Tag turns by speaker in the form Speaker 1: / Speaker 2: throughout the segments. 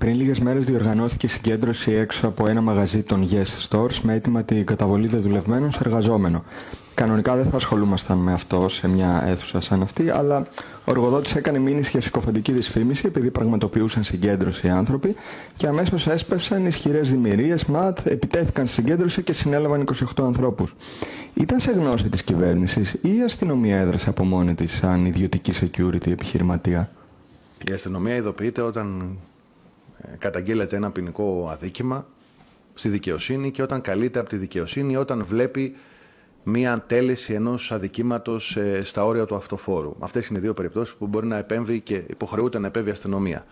Speaker 1: Πριν λίγες μέρες διοργανώθηκε συγκέντρωση έξω από ένα μαγαζί των Yes Stores με αίτημα την καταβολή δεδουλευμένων σε εργαζόμενο. Κανονικά δεν θα ασχολούμασταν με αυτό σε μια αίθουσα σαν αυτή, αλλά ο εργοδότης έκανε μήνυση για συκοφαντική δυσφήμιση επειδή πραγματοποιούσαν συγκέντρωση οι άνθρωποι και αμέσως έσπευσαν ισχυρές δημιουργίες, ΜΑΤ, επιτέθηκαν στη συγκέντρωση και συνέλαβαν 28 ανθρώπους. Ήταν σε γνώση της κυβέρνησης ή η αστυνομία έδρασε από μόνη της σαν ιδιωτική security επιχειρηματία?
Speaker 2: Η αστυνομία ειδοποιείται όταν καταγγέλλεται ένα ποινικό αδίκημα στη δικαιοσύνη και όταν καλείται από τη δικαιοσύνη όταν βλέπει μία αντέλεση ενός αδικήματος στα όρια του αυτοφόρου. Αυτές είναι δύο περιπτώσεις που μπορεί να επέμβει και υποχρεούται να επέμβει η αστυνομία.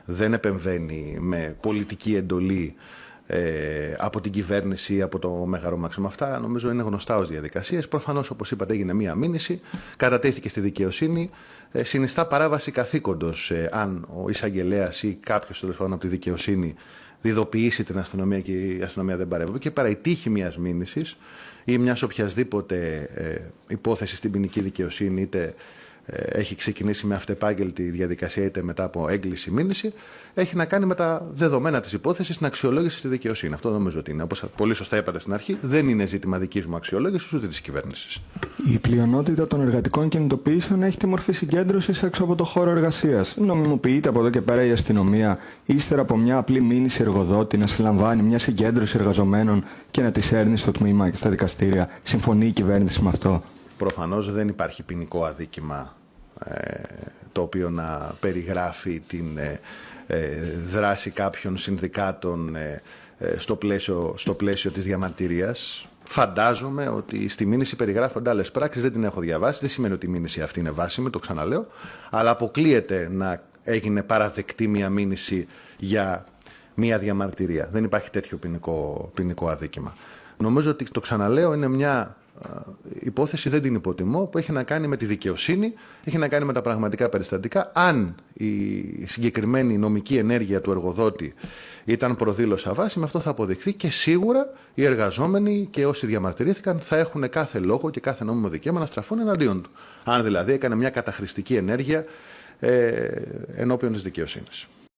Speaker 2: Δεν επεμβαίνει με πολιτική εντολή από την κυβέρνηση ή από το Μέγαρο Μάξιμο. Αυτά νομίζω είναι γνωστά ως διαδικασίες. Προφανώς, όπως είπατε, έγινε μία μήνυση, κατατέθηκε στη δικαιοσύνη, συνιστά παράβαση καθήκοντος αν ο εισαγγελέας ή κάποιος τέλος πάντων από τη δικαιοσύνη ειδοποιήσει την αστυνομία και η αστυνομία δεν παρεύει. Και παρά η τύχη μιας μήνυσης ή μιας οποιασδήποτε υπόθεση στην ποινική δικαιοσύνη, είτε έχει ξεκινήσει με αυτεπάγγελτη διαδικασία είτε μετά από έγκληση μήνυση, έχει να κάνει με τα δεδομένα της υπόθεσης, την αξιολόγηση στη δικαιοσύνη. Αυτό νομίζω ότι είναι. Όπως πολύ σωστά είπατε στην αρχή, δεν είναι ζήτημα δικής μου αξιολόγησης ούτε της κυβέρνησης.
Speaker 1: Η πλειονότητα των εργατικών κινητοποιήσεων έχει τη μορφή συγκέντρωσης έξω από το χώρο εργασίας. Νομιμοποιείται από εδώ και πέρα η αστυνομία, ύστερα από μια απλή μήνυση εργοδότη, να συλλαμβάνει μια συγκέντρωση εργαζομένων και να τις έρνει στο τμήμα και στα δικαστήρια? Συμφωνεί η κυβέρνηση με αυτό?
Speaker 2: Προφανώς δεν υπάρχει ποινικό αδίκημα το οποίο να περιγράφει την δράση κάποιων συνδικάτων στο πλαίσιο της διαμαρτυρίας. Φαντάζομαι ότι στη μήνυση περιγράφονται άλλες πράξεις, δεν την έχω διαβάσει, δεν σημαίνει ότι η μήνυση αυτή είναι βάσιμη, το ξαναλέω, αλλά αποκλείεται να έγινε παραδεκτή μια μήνυση για μια διαμαρτυρία. Δεν υπάρχει τέτοιο ποινικό αδίκημα. Νομίζω ότι, το ξαναλέω, είναι μια υπόθεση, δεν την υποτιμώ, που έχει να κάνει με τη δικαιοσύνη, έχει να κάνει με τα πραγματικά περιστατικά. Αν η συγκεκριμένη νομική ενέργεια του εργοδότη ήταν προδήλως αβάσιμη, αυτό θα αποδειχθεί και σίγουρα οι εργαζόμενοι και όσοι διαμαρτυρήθηκαν θα έχουν κάθε λόγο και κάθε νόμιμο δικαίωμα να στραφούν εναντίον του. Αν δηλαδή έκανε μια καταχρηστική ενέργεια ενώπιον της δικαιοσύνης.